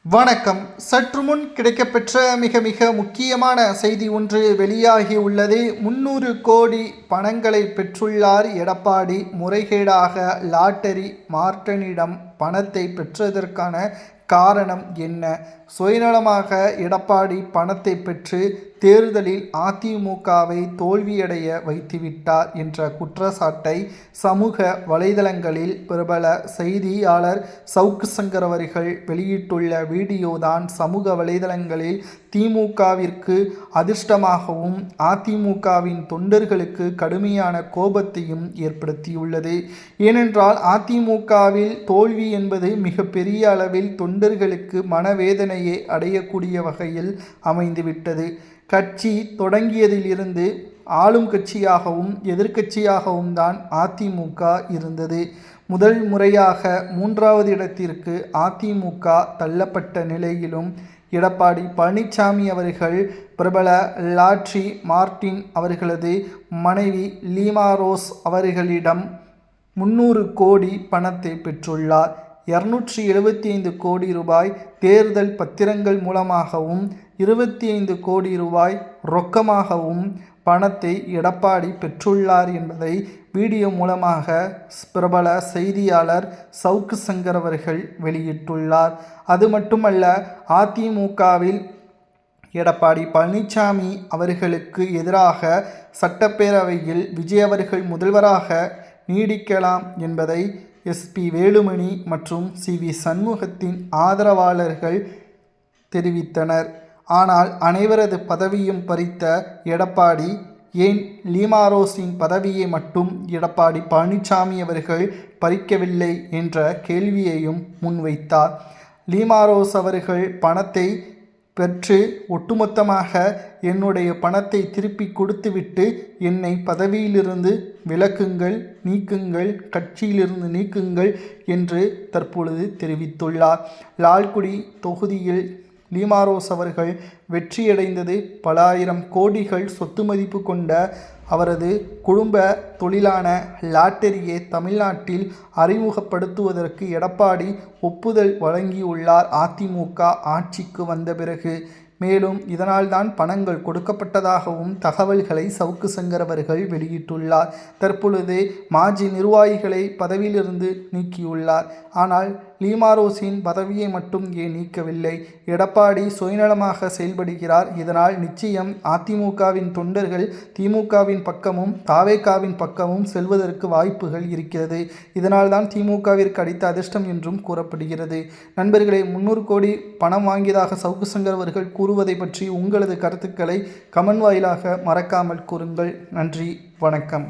வணக்கம். சற்று முன் கிடைக்கப்பெற்ற மிக முக்கியமான செய்தி ஒன்று வெளியாகி உள்ளது. 300 கோடி பணங்களை பெற்றுள்ளார் எடப்பாடி. முறைகேடாக லாட்டரி மார்ட்டனிடம் பணத்தை பெற்றதற்கான காரணம் என்ன? சுயநலமாக எடப்பாடி பணத்தை பெற்று தேர்தலில் அதிமுகவை தோல்வியடைய வைத்துவிட்டார் என்ற குற்றச்சாட்டை சமூக வலைதளங்களில் பிரபல செய்தியாளர் சவுக்கு சங்கர் அவர்கள் வெளியிட்டுள்ள வீடியோதான் சமூக வலைதளங்களில் திமுகவிற்கு அதிர்ஷ்டமாகவும் அதிமுகவின் தொண்டர்களுக்கு கடுமையான கோபத்தையும் ஏற்படுத்தியுள்ளது. ஏனென்றால் அதிமுகவில் தோல்வி என்பது மிகப்பெரிய அளவில் தொண்டர்களுக்கு மனவேதனையை அடையக்கூடிய வகையில் அமைந்துவிட்டது. கட்சி தொடங்கியதிலிருந்து ஆளும் கட்சியாகவும் எதிர்க்கட்சியாகவும் தான் அதிமுக இருந்தது. முதல் முறையாக 3வது இடத்திற்கு அதிமுக தள்ளப்பட்ட நிலையிலும் எடப்பாடி பழனிசாமி அவர்கள் பிரபல லாட்ரி மார்ட்டின் அவர்களது மனைவி லீமா ரோஸ் அவர்களிடம் 300 கோடி பணத்தை பெற்றுள்ளார். 275 கோடி ரூபாய் தேர்தல் பத்திரங்கள் மூலமாகவும் 25 கோடி ரூபாய் ரொக்கமாகவும் பணத்தை எடப்பாடி பெற்றுள்ளார் என்பதை வீடியோ மூலமாக பிரபல செய்தியாளர் சவுக்கு சங்கர் அவர்கள் வெளியிட்டுள்ளார். அது மட்டுமல்ல, அதிமுகவில் எடப்பாடி பழனிசாமி அவர்களுக்கு எதிராக சட்டப்பேரவையில் விஜய் அவர்கள் முதல்வராக நீடிக்கலாம் என்பதை எஸ்பி வேலுமணி மற்றும் சி.வி. சண்முகத்தின் ஆதரவாளர்கள் தெரிவித்தனர். ஆனால் அனைவரது பதவியும் பறித்த எடப்பாடி ஏன் லீமாரோஸின் பதவியை மட்டும் எடப்பாடி பழனிசாமி அவர்கள் பறிக்கவில்லை என்ற கேள்வியையும் முன்வைத்தார். லீமாரோஸ் அவர்கள் பணத்தை பெற்று ஒட்டுமொத்தமாக என்னுடைய பணத்தை திருப்பி கொடுத்துவிட்டு என்னை பதவியிலிருந்து விலக்குங்கள், நீக்குங்கள், கட்சியிலிருந்து நீக்குங்கள் என்று தற்பொழுது தெரிவித்துள்ளார். லால்குடி தொகுதியில் லீமாரோஸ் அவர்கள் வெற்றியடைந்தது பல ஆயிரம் கோடிகள் சொத்து மதிப்பு கொண்ட அவரது குடும்ப தொழிலான லாட்டரியை தமிழ்நாட்டில் அறிமுகப்படுத்துவதற்கு எடப்பாடி ஒப்புதல் வழங்கியுள்ளார் அதிமுக ஆட்சிக்கு வந்த பிறகு. மேலும் இதனால்தான் பணங்கள் கொடுக்கப்பட்டதாகவும் தகவல்களை சவுக்கு சங்கர் அவர்கள் வெளியிட்டுள்ளார். தற்பொழுது மாஜி நிர்வாகிகளை பதவியிலிருந்து நீக்கியுள்ளார். ஆனால் லீமாரோஸின் பதவியை மட்டும் ஏன் நீக்கவில்லை? எடப்பாடி சுயநலமாக செயல்படுகிறார். இதனால் நிச்சயம் அதிமுகவின் தொண்டர்கள் திமுகவின் பக்கமும் தாவேகாவின் பக்கமும் செல்வதற்கு வாய்ப்புகள் இருக்கிறது. இதனால்தான் திமுகவிற்கு அடித்த அதிர்ஷ்டம் என்றும் கூறப்படுகிறது. நண்பர்களே, 300 கோடி பணம் வாங்கியதாக சவுக்கு சங்கர் அவர்கள் கூறுவதை பற்றி உங்களது கருத்துக்களை கமெண்ட் வாயிலாக மறக்காமல் கூறுங்கள். நன்றி, வணக்கம்.